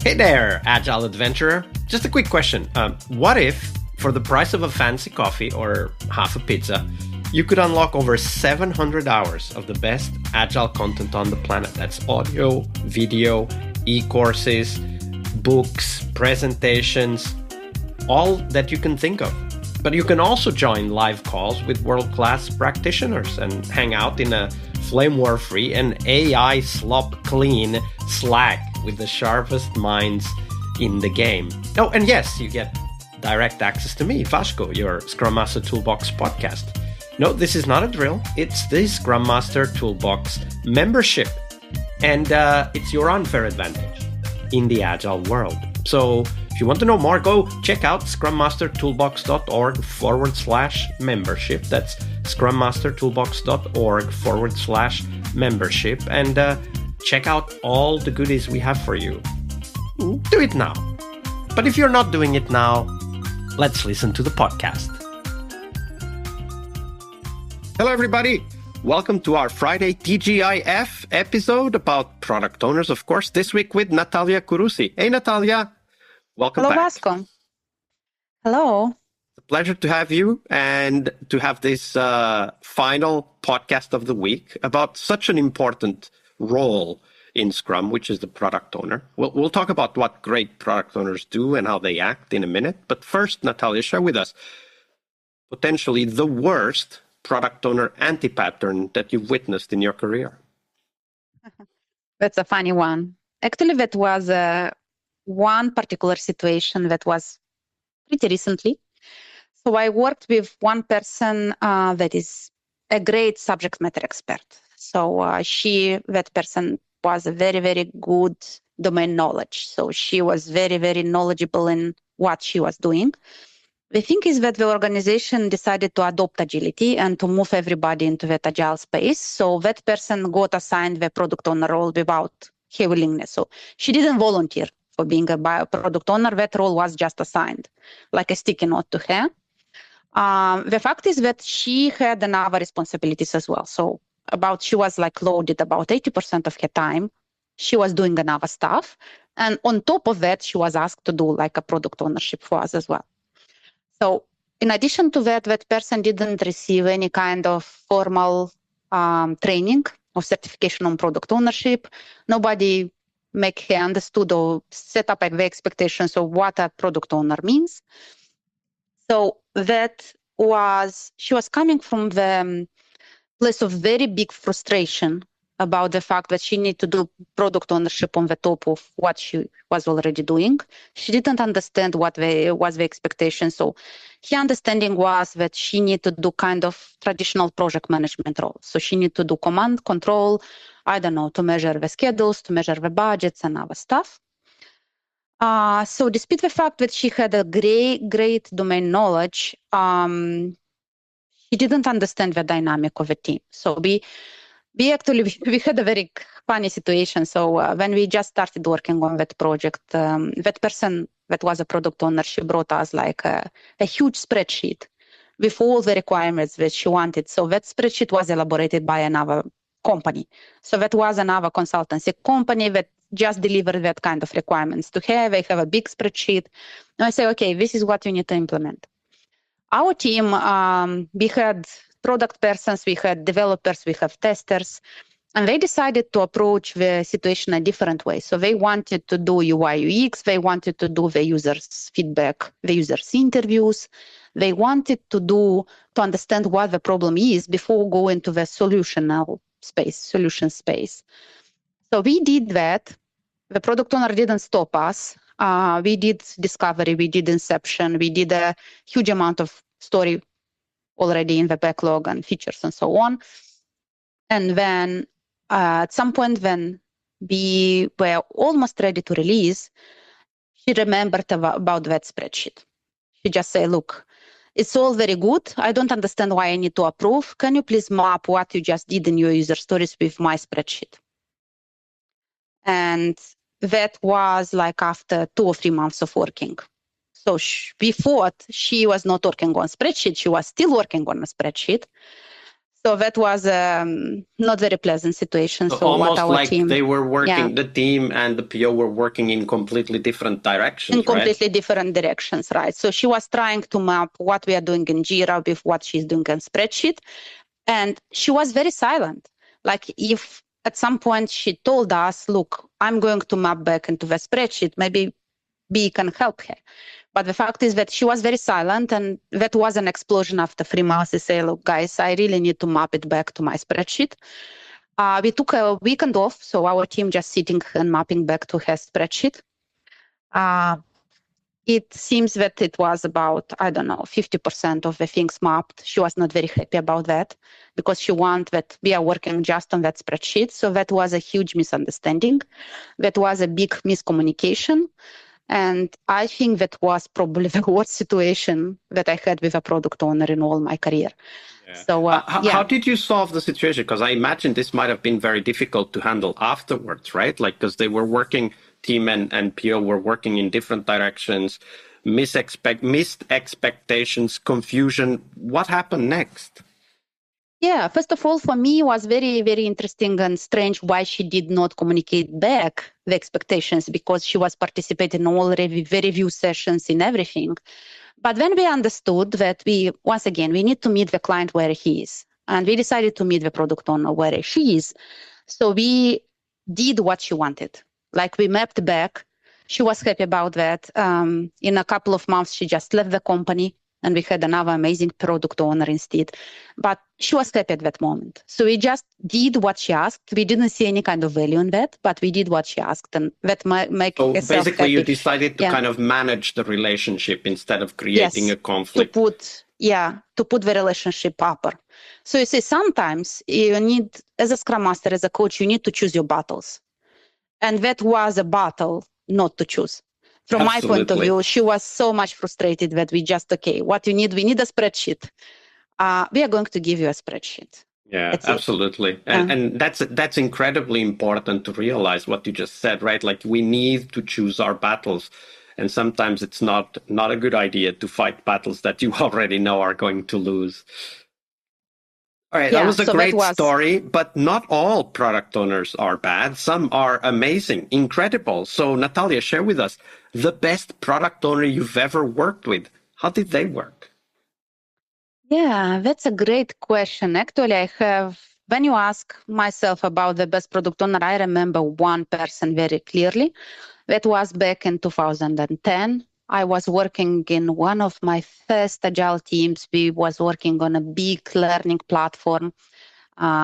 Hey there, Agile Adventurer. Just a quick question. What if, for the price of a fancy coffee or half a pizza, you could unlock over 700 hours of the best Agile content on the planet? That's audio, video, e-courses, books, presentations, all that you can think of. But you can also join live calls with world-class practitioners and hang out in a flame war-free and AI slop-clean Slack with the sharpest minds in the game. Oh, and yes, you get direct access to me, Vasco, your Scrum Master Toolbox podcast. No, this is not a drill. It's the Scrum Master Toolbox membership. And it's your unfair advantage in the Agile world. So if you want to know more, go check out scrummastertoolbox.org/membership. That's scrummastertoolbox.org/membership. And check out all the goodies we have for you. Do it now. But if you're not doing it now, let's listen to the podcast. Hello, everybody. Welcome to our Friday TGIF episode about product owners, of course, this week with Natalia Curusi. Hey, Natalia. Welcome back. Hello, Vasco. Hello. It's a pleasure to have you and to have this final podcast of the week about such an important role in Scrum, which is the product owner. We'll talk about what great product owners do and how they act in a minute. But first, Natalia, share with us potentially the worst product owner anti-pattern that you've witnessed in your career. That's a funny one. Actually, that was one particular situation that was pretty recently. So I worked with one person that is a great subject matter expert. So that person was a very, very good domain knowledge. So she was very, very knowledgeable in what she was doing. The thing is that the organization decided to adopt agility and to move everybody into that agile space. So that person got assigned the product owner role without her willingness. So she didn't volunteer for being a product owner. That role was just assigned, like a sticky note to her. The fact is that she had another responsibilities as well. So she was like loaded about 80% of her time. She was doing another stuff. And on top of that, she was asked to do like a product ownership for us as well. So in addition to that, that person didn't receive any kind of formal training or certification on product ownership. Nobody make her understood or set up the expectations of what a product owner means. So she was coming from the place of very big frustration about the fact that she needed to do product ownership on the top of what she was already doing. She didn't understand what was the expectation. So her understanding was that she needed to do kind of traditional project management role. So she needed to do command control, to measure the schedules, to measure the budgets and other stuff. So despite the fact that she had a great domain knowledge, she didn't understand the dynamic of the team. So we had a very funny situation. So when we just started working on that project, that person that was a product owner, she brought us like a huge spreadsheet with all the requirements that she wanted. So that spreadsheet was elaborated by another company. So that was another consultancy company that just delivered that kind of requirements to her. They have a big spreadsheet. And I say, okay, this is what you need to implement. Our team, we had product persons, we had developers, we have testers, and they decided to approach the situation a different way. So they wanted to do UI UX, they wanted to do the users' feedback, the users' interviews. They wanted to understand what the problem is before going to the solution space. So we did that. The product owner didn't stop us. We did discovery, we did inception, we did a huge amount of story already in the backlog and features and so on. And then at some point when we were almost ready to release, she remembered about that spreadsheet. She just said, look, it's all very good. I don't understand why I need to approve. Can you please map what you just did in your user stories with my spreadsheet? And that was like after 2 or 3 months of working. So we thought she was not working on a spreadsheet. She was still working on a spreadsheet. So that was not very pleasant situation. So almost what our like team, they were working, the team and the PO were working in completely different directions, in completely different directions, right? So she was trying to map what we are doing in Jira with what she's doing in Spreadsheet. And she was very silent. Like if at some point she told us, look, I'm going to map back into the spreadsheet, maybe B can help her. But the fact is that she was very silent, and that was an explosion after 3 months. They say, look, guys, I really need to map it back to my spreadsheet. We took a weekend off, so our team just sitting and mapping back to her spreadsheet. It seems that it was about, I don't know, 50% of the things mapped. She was not very happy about that because she wanted that we are working just on that spreadsheet. So that was a huge misunderstanding. That was a big miscommunication. And I think that was probably the worst situation that I had with a product owner in all my career. Yeah. So, how did you solve the situation? Because I imagine this might have been very difficult to handle afterwards, right? Like, because they were working, team and PO were working in different directions, missed expectations, confusion. What happened next? Yeah, first of all, for me, it was very, very interesting and strange why she did not communicate back the expectations, because she was participating in all the review sessions in everything. But when we understood that once again, we need to meet the client where he is, and we decided to meet the product owner where she is. So we did what she wanted. Like we mapped back. She was happy about that. In a couple of months, she just left the company, and we had another amazing product owner instead. But she was happy at that moment. So we just did what she asked. We didn't see any kind of value in that, but we did what she asked, and that make so herself basically happy. You decided to kind of manage the relationship instead of creating a conflict. To put the relationship upper. So you see, sometimes you need, as a Scrum Master, as a coach, you need to choose your battles. And that was a battle not to choose. From my point of view, she was so much frustrated that we just, okay, what you need, we need a spreadsheet. We are going to give you a spreadsheet. Yeah, That's absolutely. And that's incredibly important to realize what you just said, right? Like we need to choose our battles. And sometimes it's not a good idea to fight battles that you already know are going to lose. All right, that was a great story, but not all product owners are bad. Some are amazing, incredible. So Natalia, share with us the best product owner you've ever worked with. How did they work? Yeah, that's a great question. Actually, when you ask myself about the best product owner, I remember one person very clearly. That was back in 2010. I was working in one of my first agile teams. We was working on a big learning platform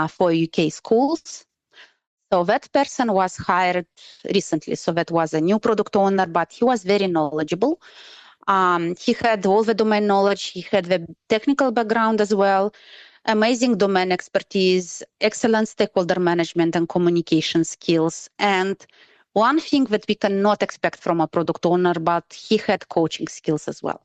for UK schools. So that person was hired recently. So that was a new product owner, but he was very knowledgeable. He had all the domain knowledge. He had the technical background as well, amazing domain expertise, excellent stakeholder management and communication skills. And one thing that we cannot expect from a product owner, but he had coaching skills as well.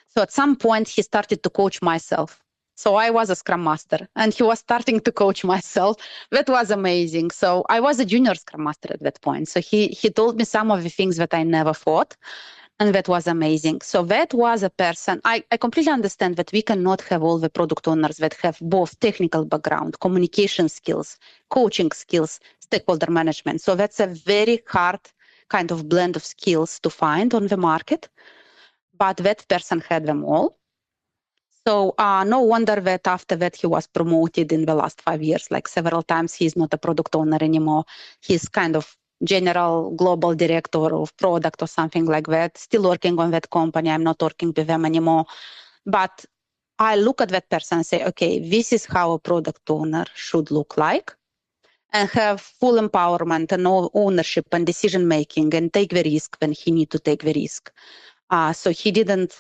So at some point, he started to coach myself. So I was a Scrum Master, and he was starting to coach myself. That was amazing. So I was a junior Scrum Master at that point. So he told me some of the things that I never thought. And that was amazing. So that was a person, I completely understand that we cannot have all the product owners that have both technical background, communication skills, coaching skills, stakeholder management. So that's a very hard kind of blend of skills to find on the market. But that person had them all. So no wonder that after that he was promoted in the last 5 years, like several times. He's not a product owner anymore. He's kind of general global director of product or something like that, still working on that company. I'm not working with them anymore. But I look at that person and say, okay, this is how a product owner should look like, and have full empowerment and ownership and decision making, and take the risk when he need to take the risk. So he didn't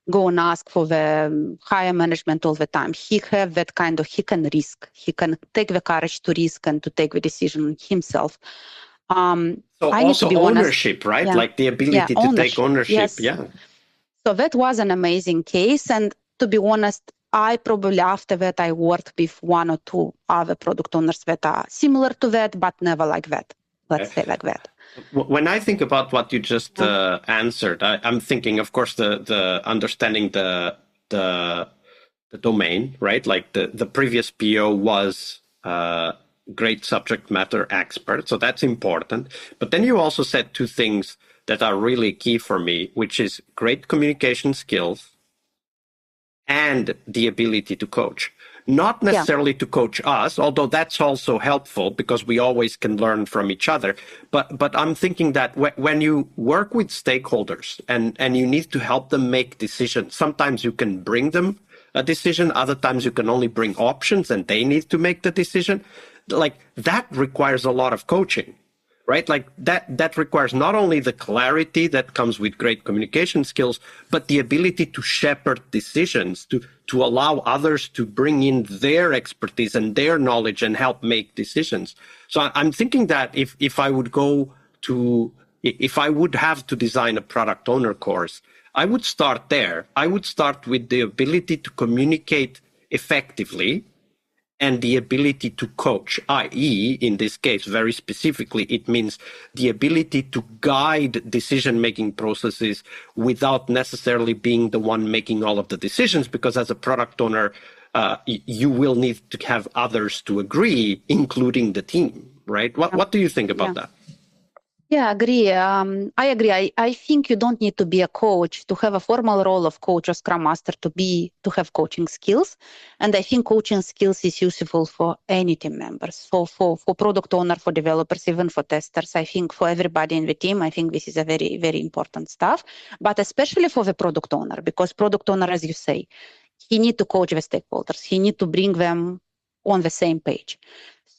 go and ask for the higher management all the time. He have that kind of, he can risk. He can take the courage to risk and to take the decision himself. So I also need to be ownership, honest. Right? Yeah. Like the ability to take ownership. Yes. Yeah. So that was an amazing case. And to be honest, I probably after that, I worked with one or two other product owners that are similar to that, but never like that. Let's say like that. When I think about what you just answered, I'm thinking, of course, the understanding the the domain, right? Like the previous PO was great subject matter expert. So that's important. But then you also said two things that are really key for me, which is great communication skills and the ability to coach. Not necessarily to coach us, although that's also helpful because we always can learn from each other. But I'm thinking that when you work with stakeholders and you need to help them make decisions, sometimes you can bring them a decision, other times you can only bring options and they need to make the decision. Like that requires a lot of coaching. Right? Like that requires not only the clarity that comes with great communication skills, but the ability to shepherd decisions, to allow others to bring in their expertise and their knowledge and help make decisions. So I'm thinking that if I would have to design a product owner course, I would start there. I would start with the ability to communicate effectively and the ability to coach, i.e., in this case, very specifically, it means the ability to guide decision-making processes without necessarily being the one making all of the decisions, because as a product owner, you will need to have others to agree, including the team, right? What do you think about that? Yeah, I agree. I agree. I think you don't need to be a coach to have a formal role of coach or Scrum Master to have coaching skills. And I think coaching skills is useful for any team members. So for product owner, for developers, even for testers, I think for everybody in the team, I think this is a very, very important stuff. But especially for the product owner, because product owner, as you say, he need to coach the stakeholders. He need to bring them on the same page.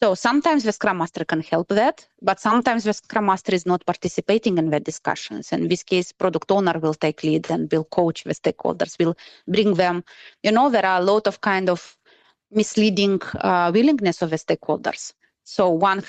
So sometimes the Scrum Master can help that, but sometimes the Scrum Master is not participating in the discussions. In this case, product owner will take lead and will coach the stakeholders, will bring them. There are a lot of kind of misleading willingness of the stakeholders. So one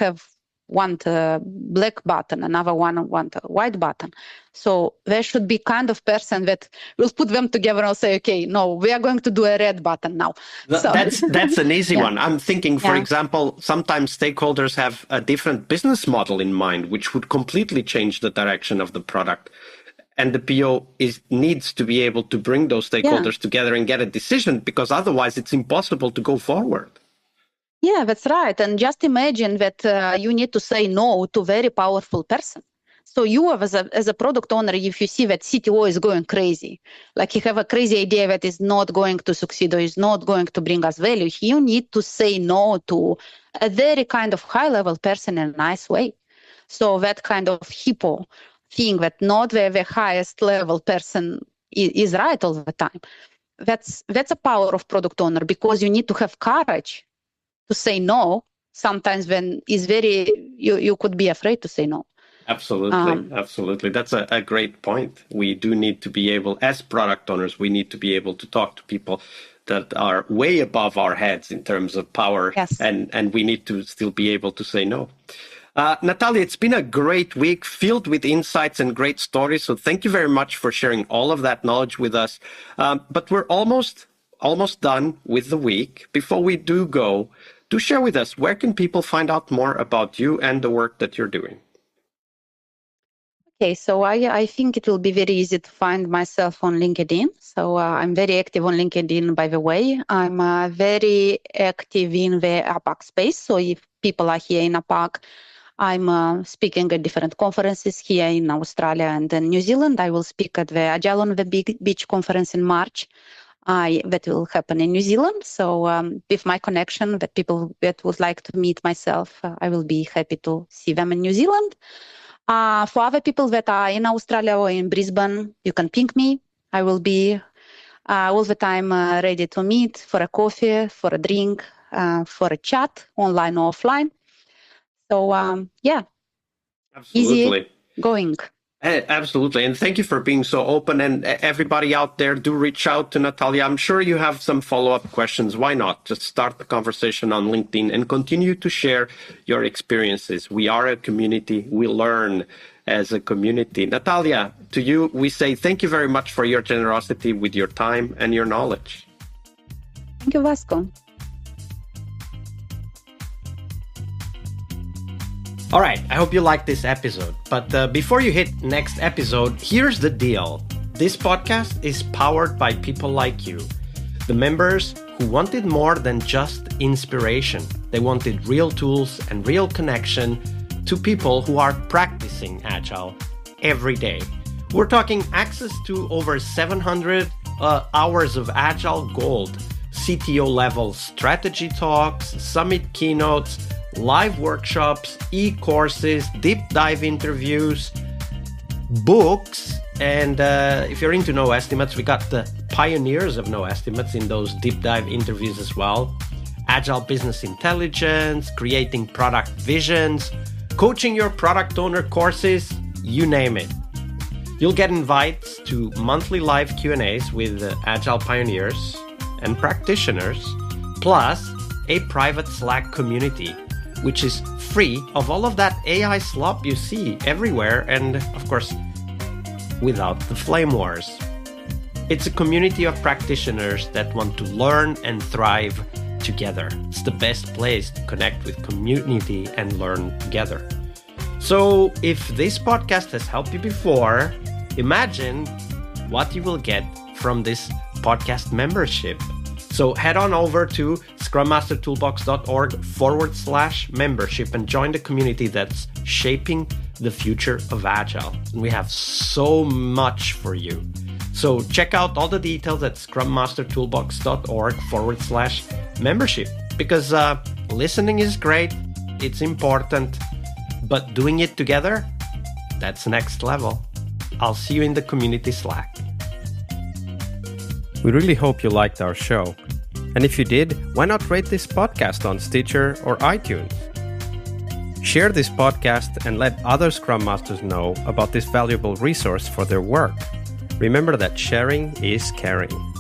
want a black button, another one want a white button. So there should be kind of person that will put them together and say, okay, no, we are going to do a red button now. That's an easy one. I'm thinking, for example, sometimes stakeholders have a different business model in mind, which would completely change the direction of the product. And the PO needs to be able to bring those stakeholders together and get a decision, because otherwise it's impossible to go forward. Yeah, that's right. And just imagine that you need to say no to a very powerful person. So you as a product owner, if you see that CTO is going crazy, like you have a crazy idea that is not going to succeed or is not going to bring us value, you need to say no to a very kind of high-level person in a nice way. So that kind of hippo thing that not the highest level person is right all the time. That's a power of product owner, because you need to have courage to say no sometimes when is you could be afraid to say no. Absolutely. That's a great point. We do need to be able, as product owners, we need to be able to talk to people that are way above our heads in terms of power, and we need to still be able to say no. Natalia, it's been a great week filled with insights and great stories. So thank you very much for sharing all of that knowledge with us. But we're almost done with the week. Before we do go, do share with us, where can people find out more about you and the work that you're doing? Okay, so I think it will be very easy to find myself on LinkedIn. So I'm very active on LinkedIn, by the way. I'm very active in the APAC space. So if people are here in APAC, I'm speaking at different conferences here in Australia and in New Zealand. I will speak at the Agile on the Beach conference in March. That will happen in New Zealand. So with my connection, that people that would like to meet myself, I will be happy to see them in New Zealand. For other people that are in Australia or in Brisbane, you can ping me. I will be all the time ready to meet for a coffee, for a drink, for a chat, online or offline. So absolutely. Easy going. Absolutely. And thank you for being so open. And everybody out there, do reach out to Natalia. I'm sure you have some follow-up questions. Why not? Just start the conversation on LinkedIn and continue to share your experiences. We are a community. We learn as a community. Natalia, to you, we say thank you very much for your generosity with your time and your knowledge. Thank you, Vasco. All right, I hope you liked this episode. But before you hit next episode, here's the deal. This podcast is powered by people like you. The members who wanted more than just inspiration. They wanted real tools and real connection to people who are practicing Agile every day. We're talking access to over 700 hours of Agile Gold, CTO level strategy talks, summit keynotes, live workshops, e-courses, deep dive interviews, books, and if you're into no estimates, we got the pioneers of no estimates in those deep dive interviews as well. Agile business intelligence, creating product visions, coaching your product owner courses, you name it. You'll get invites to monthly live Q&As with Agile pioneers and practitioners, plus a private Slack community, which is free of all of that AI slop you see everywhere, and of course, without the flame wars. It's a community of practitioners that want to learn and thrive together. It's the best place to connect with community and learn together. So if this podcast has helped you before, imagine what you will get from this podcast membership. So head on over to scrummastertoolbox.org/membership and join the community that's shaping the future of Agile. And we have so much for you. So check out all the details at scrummastertoolbox.org/membership, because listening is great, it's important, but doing it together, that's next level. I'll see you in the community Slack. We really hope you liked our show. And if you did, why not rate this podcast on Stitcher or iTunes? Share this podcast and let other Scrum Masters know about this valuable resource for their work. Remember that sharing is caring.